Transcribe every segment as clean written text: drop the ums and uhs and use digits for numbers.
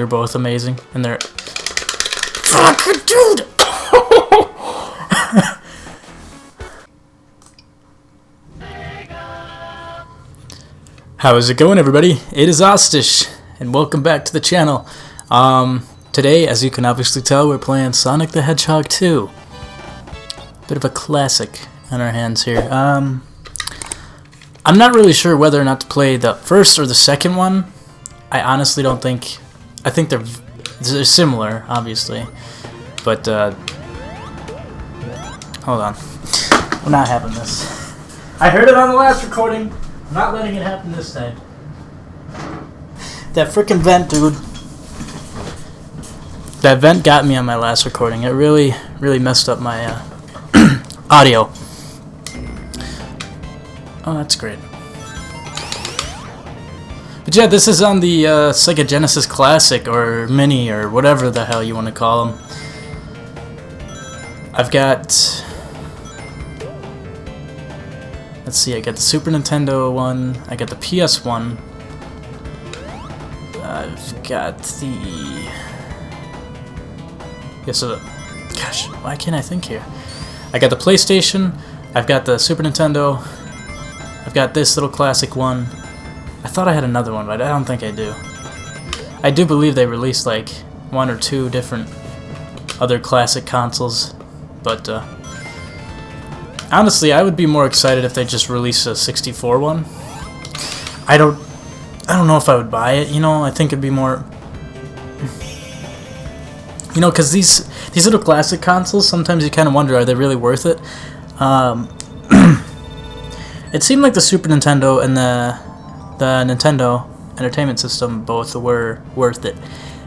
They're both amazing, and they're fucking dude. How is it going, everybody? It is Austish, and welcome back to the channel. Today, as you can obviously tell, we're playing Sonic the Hedgehog 2. Bit of a classic on our hands here. I'm not really sure whether or not to play the first or the second one. I honestly don't think... I think they're similar, obviously. But, hold on. I'm not having this. I heard it on the last recording. I'm not letting it happen this time. That frickin' vent, dude. That vent got me on my last recording. It really messed up my audio. Oh, that's great. But yeah, this is on the Sega Genesis Classic, or Mini, or whatever the hell you want to call them. I've got... Let's see, I got the Super Nintendo one, I got the PS one, I've got the... Yeah, so gosh, why can't I think here? I got the PlayStation, I've got the Super Nintendo, I've got this little classic one. I thought I had another one, but I don't think I do. I do believe they released like one or two different other classic consoles, but honestly, I would be more excited if they just released a 64 one. I don't know if I would buy it, you know. I think it'd be more, you know, because these little classic consoles, sometimes you kind of wonder, are they really worth it? It seemed like the Super Nintendo and the Nintendo Entertainment System both were worth it,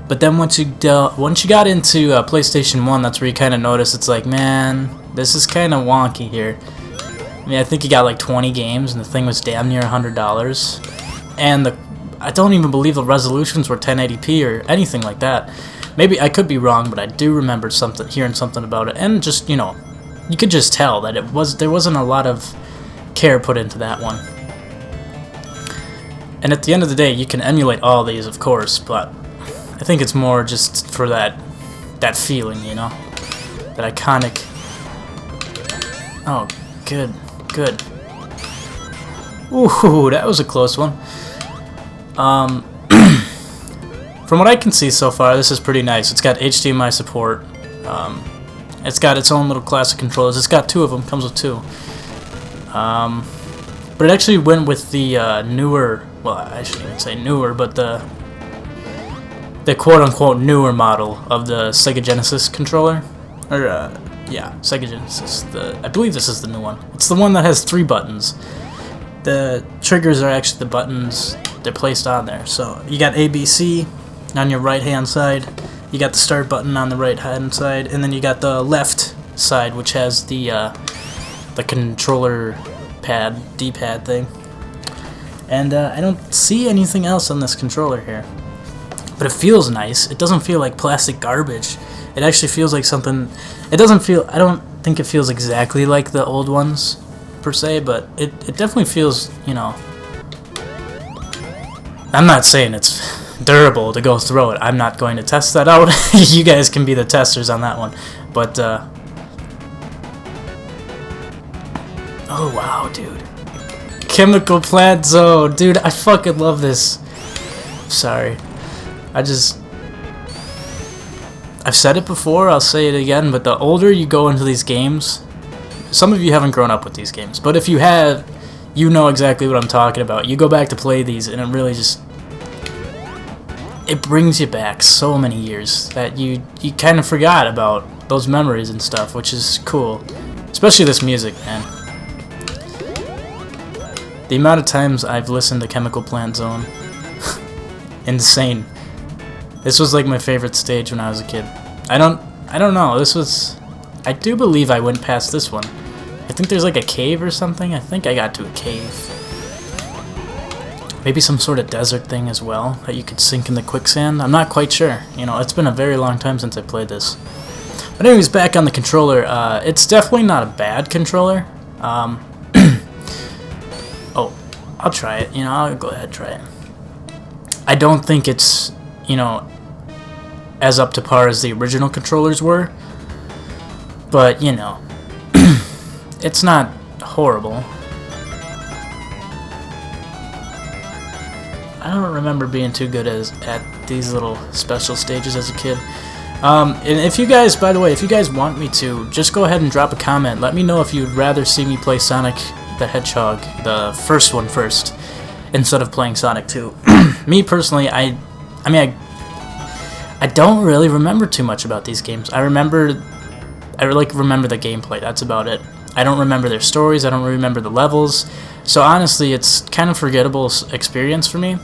but then once you got into PlayStation 1, that's where you kind of notice it's like, man, this is kind of wonky here. I mean, I think you got like 20 games, and the thing was damn near $100, and I don't even believe the resolutions were 1080p or anything like that. Maybe I could be wrong, but I do remember hearing something about it, and just, you know, you could just tell that there wasn't a lot of care put into that one. And at the end of the day, you can emulate all these, of course, but I think it's more just for that feeling, you know, that iconic. Oh, good. Ooh, that was a close one. From what I can see so far, this is pretty nice. It's got HDMI support. It's got its own little classic controllers. It's got two of them. Comes with two. But it actually went with the newer. Well, I shouldn't even say newer, but the quote-unquote newer model of the Sega Genesis controller. Or, yeah, Sega Genesis. I believe this is the new one. It's the one that has 3 buttons. The triggers are actually the buttons. They're placed on there. So, you got A, B, C on your right-hand side. You got the start button on the right-hand side. And then you got the left side, which has the controller pad, D-pad thing. And I don't see anything else on this controller here. But it feels nice. It doesn't feel like plastic garbage. It actually feels like something... It doesn't feel... I don't think it feels exactly like the old ones, per se, but it definitely feels, you know... I'm not saying it's durable to go through it. I'm not going to test that out. You guys can be the testers on that one. But, oh, wow, dude. Chemical Plant Zone. Dude, I fucking love this. Sorry. I've said it before, I'll say it again, but the older you go into these games, some of you haven't grown up with these games, but if you have, you know exactly what I'm talking about. You go back to play these, and it really just... It brings you back so many years that you kind of forgot about those memories and stuff, which is cool. Especially this music, man. The amount of times I've listened to Chemical Plant Zone, insane. This was like my favorite stage when I was a kid. I don't know. This was... I do believe I went past this one. I think there's like a cave or something. I think I got to a cave. Maybe some sort of desert thing as well that you could sink in the quicksand. I'm not quite sure. You know, it's been a very long time since I played this. But anyways, back on the controller. It's definitely not a bad controller. Oh, I'll try it. You know, I'll go ahead and try it. I don't think it's, you know, as up to par as the original controllers were. But, you know, it's not horrible. I don't remember being too good at these little special stages as a kid. And if you guys, by the way, if you guys want me to, just go ahead and drop a comment. Let me know if you'd rather see me play Sonic the Hedgehog, the first one first, instead of playing Sonic 2. Me personally, I don't really remember too much about these games. I remember the gameplay. That's about it. I don't remember their stories. I don't remember the levels. So honestly, it's kind of forgettable experience for me.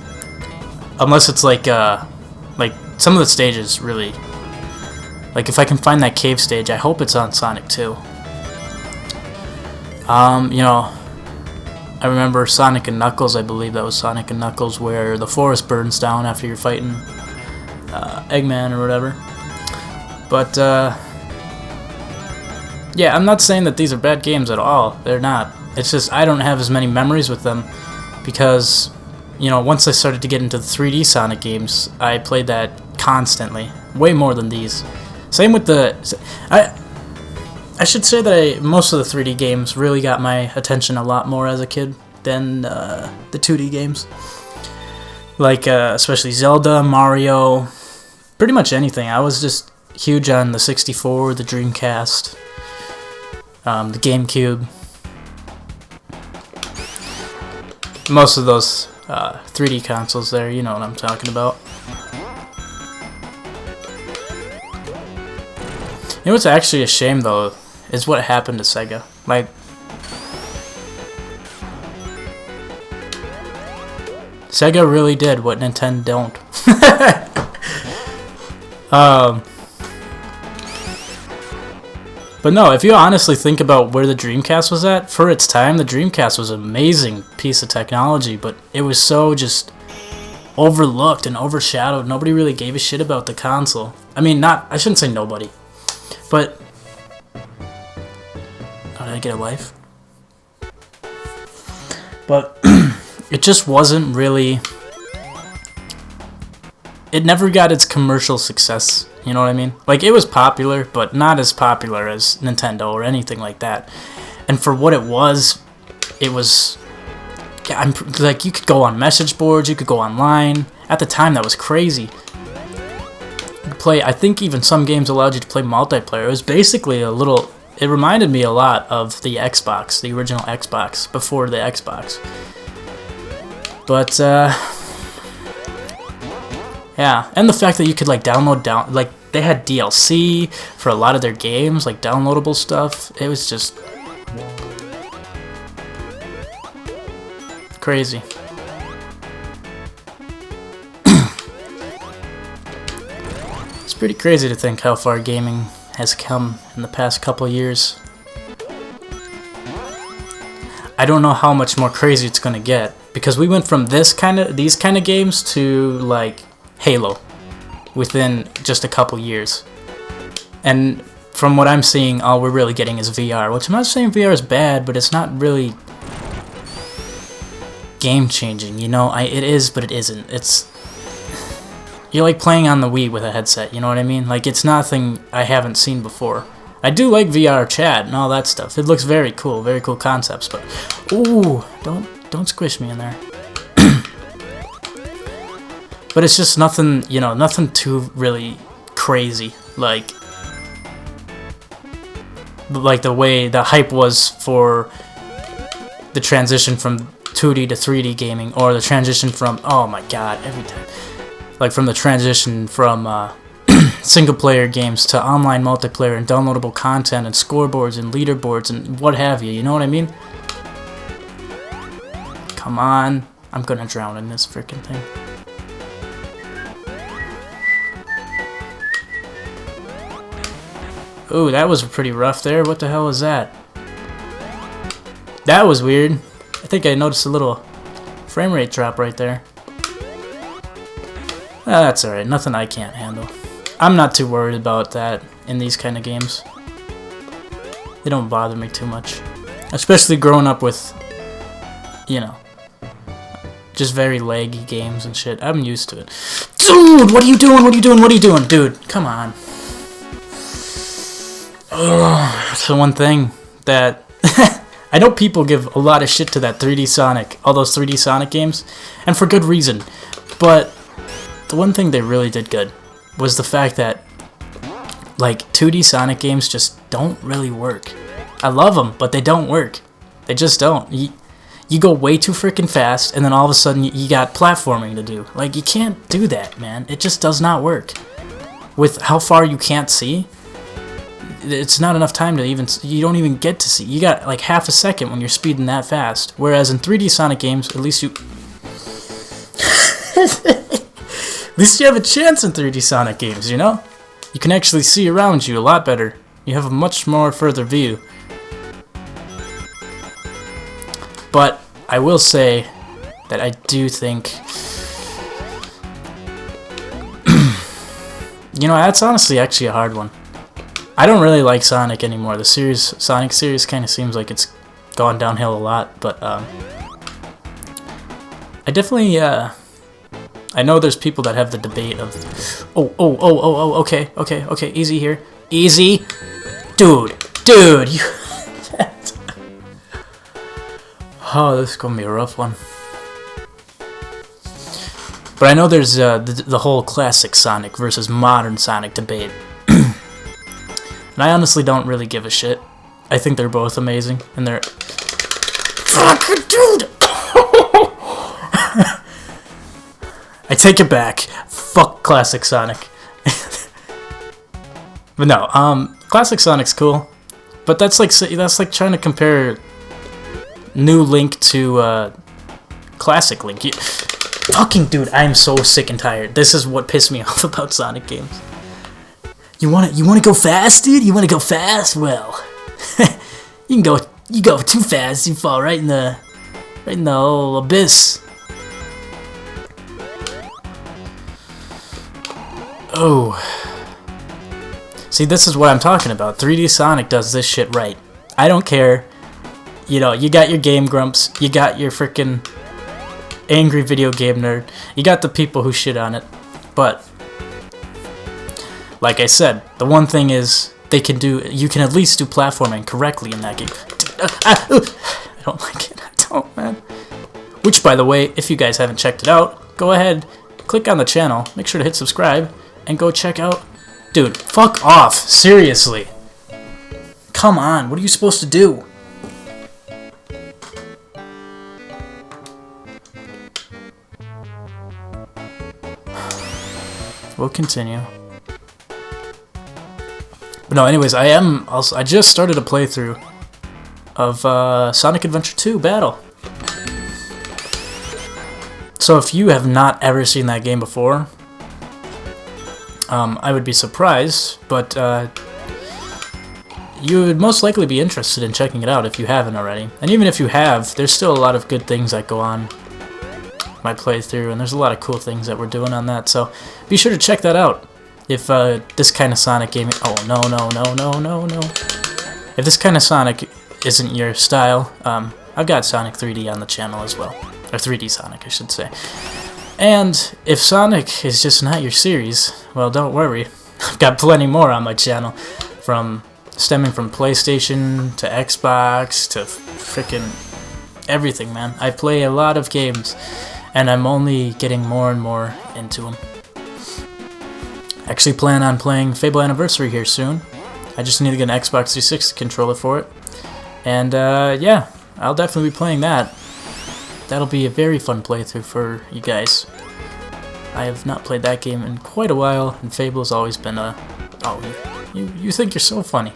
Unless it's like some of the stages really. Like if I can find that cave stage, I hope it's on Sonic 2. You know, I remember Sonic and Knuckles. I believe that was Sonic and Knuckles, where the forest burns down after you're fighting Eggman or whatever. But yeah, I'm not saying that these are bad games at all. They're not. It's just I don't have as many memories with them because, you know, once I started to get into the 3D Sonic games, I played that constantly, way more than these. Same with the... I should say that most of the 3D games really got my attention a lot more as a kid than the 2D games. Like, especially Zelda, Mario, pretty much anything. I was just huge on the 64, the Dreamcast, the GameCube. Most of those 3D consoles there, you know what I'm talking about. You know what's actually a shame, though, is what happened to Sega. Like, Sega really did what Nintendo don't. But no, if you honestly think about where the Dreamcast was at, for its time, the Dreamcast was an amazing piece of technology, but it was so just overlooked and overshadowed. Nobody really gave a shit about the console. I mean, I shouldn't say nobody, but... Oh, did I get a life? But it just wasn't really... It never got its commercial success. You know what I mean? Like, it was popular, but not as popular as Nintendo or anything like that. And for what it was, yeah, like, you could go on message boards, you could go online. At the time, that was crazy. You could play, I think even some games allowed you to play multiplayer. It was basically it reminded me a lot of the Xbox, the original Xbox, before the Xbox. But, yeah, and the fact that you could like like they had DLC for a lot of their games, like downloadable stuff. It was just crazy. It's pretty crazy to think how far gaming has come in the past couple of years. I don't know how much more crazy it's gonna get because we went from these kind of games to like Halo within just a couple years, and from what I'm seeing, all we're really getting is VR, which I'm not saying VR is bad, but it's not really game changing, you know. It is, but it isn't. You're like playing on the Wii with a headset, you know what I mean? Like, it's nothing I haven't seen before. I do like VR chat and all that stuff. It looks very cool concepts, but ooh, don't squish me in there. But it's just nothing, you know, nothing too really crazy, like the way the hype was for the transition from 2D to 3D gaming, or the transition from, oh my god, every time, like from the transition from single player games to online multiplayer and downloadable content and scoreboards and leaderboards and what have you know what I mean? Come on, I'm gonna drown in this freaking thing. Ooh, that was pretty rough there. What the hell was that? That was weird. I think I noticed a little frame rate drop right there. That's alright. Nothing I can't handle. I'm not too worried about that in these kind of games. They don't bother me too much. Especially growing up with, you know, just very laggy games and shit. I'm used to it. Dude, what are you doing? What are you doing? What are you doing? Dude, come on. Ugh, that's the one thing that... I know people give a lot of shit to that 3D Sonic, all those 3D Sonic games, and for good reason. But the one thing they really did good was the fact that, like, 2D Sonic games just don't really work. I love them, but they don't work. They just don't. You go way too freaking fast, and then all of a sudden you got platforming to do. Like, you can't do that, man. It just does not work. With how far you can't see, it's not enough time to even... You don't even get to see. You got, like, half a second when you're speeding that fast. Whereas in 3D Sonic games, at least you... at least you have a chance in 3D Sonic games, you know? You can actually see around you a lot better. You have a much more further view. But I will say that I do think... you know, that's honestly actually a hard one. I don't really like Sonic anymore. The Sonic series kind of seems like it's gone downhill a lot, but I definitely I know there's people that have the debate of okay, easy here. Easy. Dude, you oh, this is going to be a rough one. But I know there's the whole classic Sonic versus modern Sonic debate. And I honestly don't really give a shit. I think they're both amazing, and they're... Fucking dude! I take it back. Fuck classic Sonic. But no, classic Sonic's cool. But that's like trying to compare new Link to classic Link. Fucking dude, I am so sick and tired. This is what pissed me off about Sonic games. You wanna go fast, dude? You wanna go fast? Well, you go too fast, you fall right in the whole abyss. Oh. See, this is what I'm talking about. 3D Sonic does this shit right. I don't care. You know, you got your Game Grumps, you got your frickin' angry video game nerd, you got the people who shit on it, but like I said, the one thing is you can at least do platforming correctly in that game. I don't like it. I don't, man. Which, by the way, if you guys haven't checked it out, go ahead, click on the channel, make sure to hit subscribe, and go check out... Dude, fuck off. Seriously. Come on, what are you supposed to do? We'll continue. But no, anyways, I just started a playthrough of Sonic Adventure 2 Battle. So if you have not ever seen that game before, I would be surprised, but you would most likely be interested in checking it out if you haven't already. And even if you have, there's still a lot of good things that go on my playthrough, and there's a lot of cool things that we're doing on that, so be sure to check that out. If this kind of Sonic game... Oh, no. If this kind of Sonic isn't your style, I've got Sonic 3D on the channel as well. Or 3D Sonic, I should say. And if Sonic is just not your series, well, don't worry. I've got plenty more on my channel. Stemming from PlayStation, to Xbox, to frickin' everything, man. I play a lot of games, and I'm only getting more and more into them. Actually plan on playing Fable Anniversary here soon. I just need to get an Xbox 360 controller for it. And yeah, I'll definitely be playing that. That'll be a very fun playthrough for you guys. I have not played that game in quite a while, and Fable's always been a... Oh, you think you're so funny.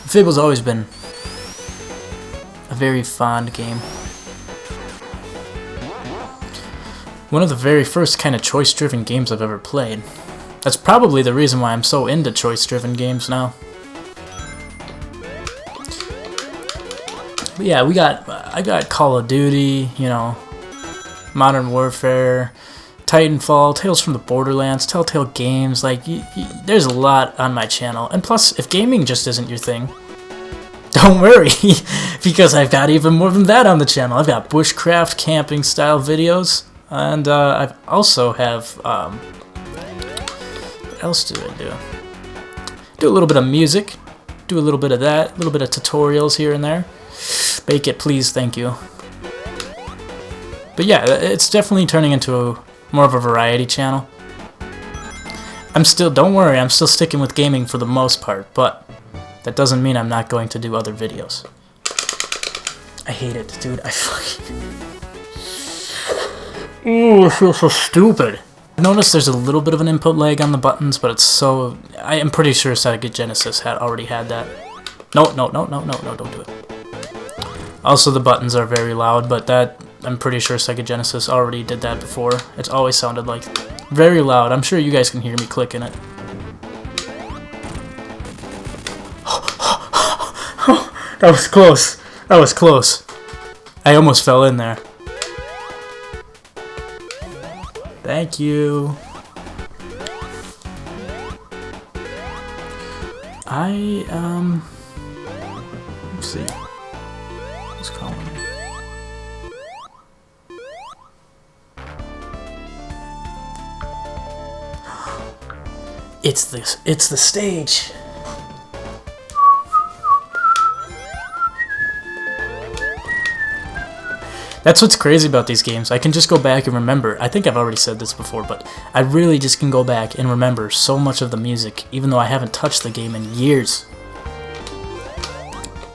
Fable's always been a very fond game. One of the very first kind of choice-driven games I've ever played. That's probably the reason why I'm so into choice-driven games now. But yeah, I got Call of Duty, you know, Modern Warfare, Titanfall, Tales from the Borderlands, Telltale Games. Like, there's a lot on my channel. And plus, if gaming just isn't your thing, don't worry, because I've got even more than that on the channel. I've got bushcraft, camping style videos, and I also have What else do I do? Do a little bit of music. Do a little bit of that. A little bit of tutorials here and there. Bake it, please. Thank you. But yeah, it's definitely turning into more of a variety channel. Don't worry, I'm still sticking with gaming for the most part, but that doesn't mean I'm not going to do other videos. I hate it, dude. I fucking... Ooh, I feel so stupid. Notice there's a little bit of an input lag on the buttons, but it's so... I am pretty sure Sega Genesis already had that. No, don't do it. Also, the buttons are very loud, but that... I'm pretty sure Sega Genesis already did that before. It's always sounded like... very loud. I'm sure you guys can hear me clicking it. That was close. That was close. I almost fell in there. Thank you. Let's see. Let's call him. It's the stage. That's what's crazy about these games. I can just go back and remember. I think I've already said this before, but I really just can go back and remember so much of the music, even though I haven't touched the game in years.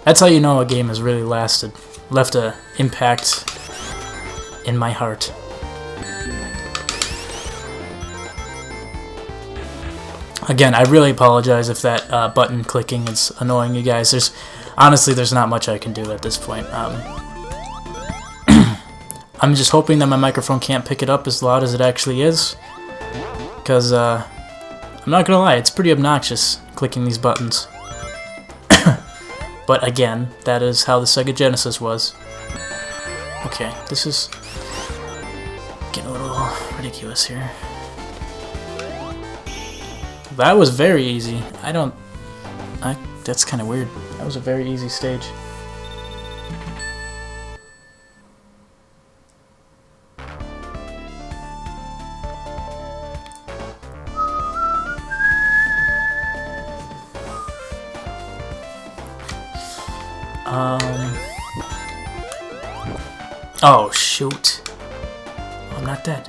That's how you know a game has really lasted, left an impact in my heart. Again, I really apologize if that button clicking is annoying you guys. Honestly, there's not much I can do at this point. I'm just hoping that my microphone can't pick it up as loud as it actually is, because I'm not gonna lie, it's pretty obnoxious clicking these buttons. But again, that is how the Sega Genesis was. Okay, this is getting a little ridiculous here. That was very easy. That's kind of weird. That was a very easy stage. Oh, shoot. I'm not dead.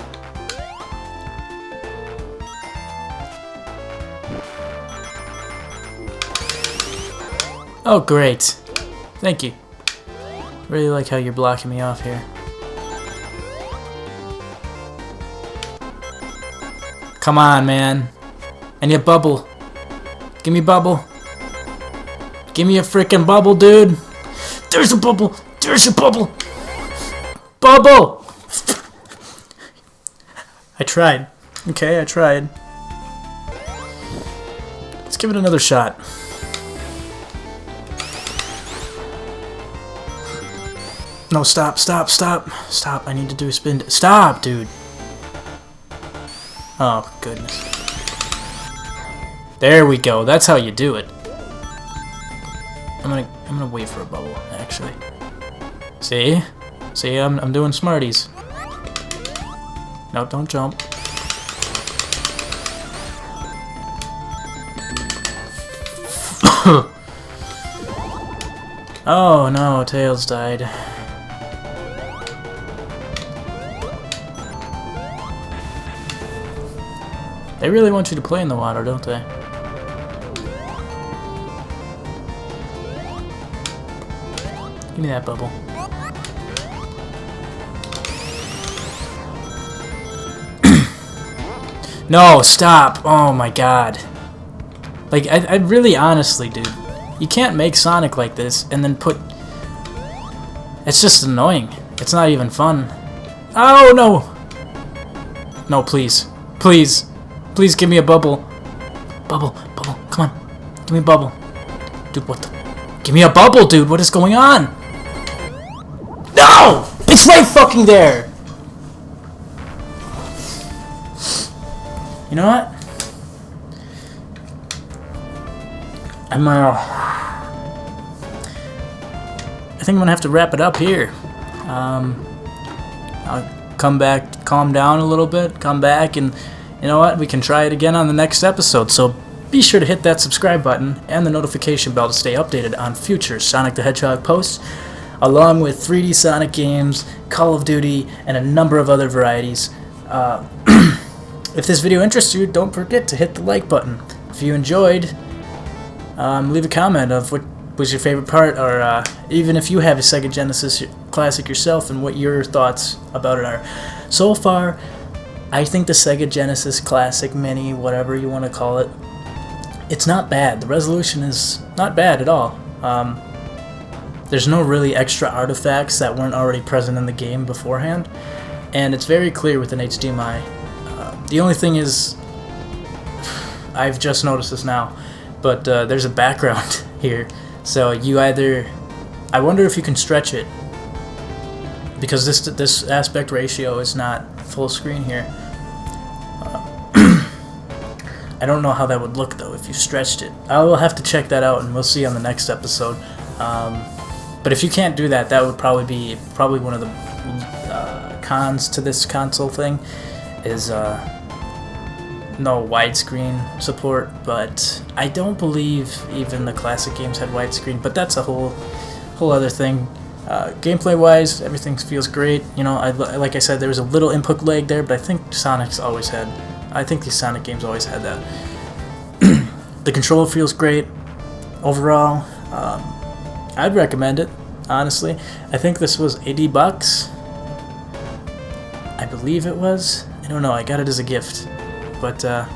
Oh, great. Thank you. Really like how you're blocking me off here. Come on, man. I need a bubble. Give me a bubble. Give me a freaking bubble, dude. There's a bubble. There's a bubble. Bubble! I tried. Okay, I tried. Let's give it another shot. No, stop, stop, stop. Stop, I need to do a spin. Stop, dude. Oh, goodness. There we go. That's how you do it. I'm gonna wait for a bubble, actually. See? See, I'm doing smarties. No, don't jump. Oh no, Tails died. They really want you to play in the water, don't they? Give me that bubble. No, stop! Oh my god. Like, I really honestly, dude, you can't make Sonic like this and then put... It's just annoying. It's not even fun. Oh, no! No, please. Please. Please give me a bubble. Bubble, bubble, come on. Give me a bubble. Dude, what the... Give me a bubble, dude! What is going on? No! It's right fucking there! You know what? I think I'm gonna have to wrap it up here. I'll come back, calm down a little bit, come back, and you know what? We can try it again on the next episode. So be sure to hit that subscribe button and the notification bell to stay updated on future Sonic the Hedgehog posts, along with 3D Sonic games, Call of Duty, and a number of other varieties. If this video interests you, don't forget to hit the like button. If you enjoyed, leave a comment of what was your favorite part, or even if you have a Sega Genesis Classic yourself and what your thoughts about it are. So far, I think the Sega Genesis Classic Mini, whatever you want to call it, it's not bad. The resolution is not bad at all. There's no really extra artifacts that weren't already present in the game beforehand, and it's very clear with an HDMI. The only thing is, I've just noticed this now, but there's a background here. So you either, I wonder if you can stretch it, because this aspect ratio is not full screen here. I don't know how that would look though if you stretched it. I will have to check that out, and we'll see on the next episode. But if you can't do that, that would probably be one of the cons to this console thing, is no widescreen support. But I don't believe even the classic games had widescreen. But that's a whole other thing. Gameplay wise, everything feels great. You know, like I said, there was a little input lag there, but I think Sonic's always had. I think these Sonic games always had that. The controller feels great overall. I'd recommend it, honestly. I think this was $80. I believe it was. I don't know. I got it as a gift, but I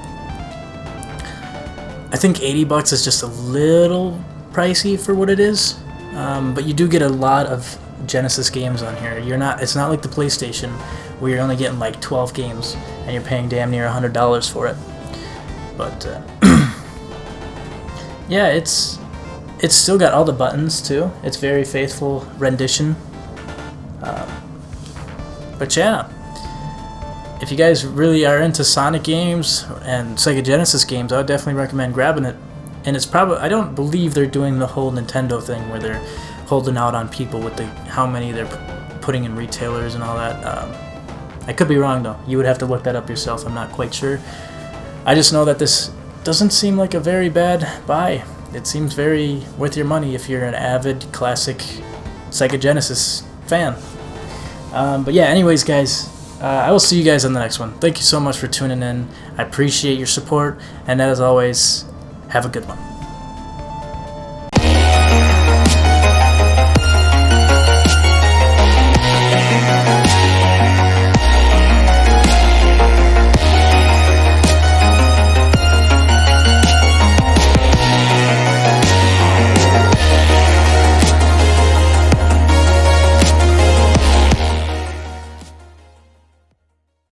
think $80 is just a little pricey for what it is. But you do get a lot of Genesis games on here. It's not like the PlayStation, where you're only getting like 12 games and you're paying damn near $100 for it. But yeah, it's still got all the buttons too. It's very faithful rendition. But yeah, if you guys really are into Sonic games and Sega Genesis games, I would definitely recommend grabbing it. And it's probably, I don't believe they're doing the whole Nintendo thing where they're holding out on people with how many they're putting in retailers and all that. I could be wrong though. You would have to look that up yourself. I'm not quite sure. I just know that this doesn't seem like a very bad buy. It seems very worth your money if you're an avid classic Sega Genesis fan. But yeah, anyways guys, I will see you guys on the next one. Thank you so much for tuning in. I appreciate your support, and as always, have a good one.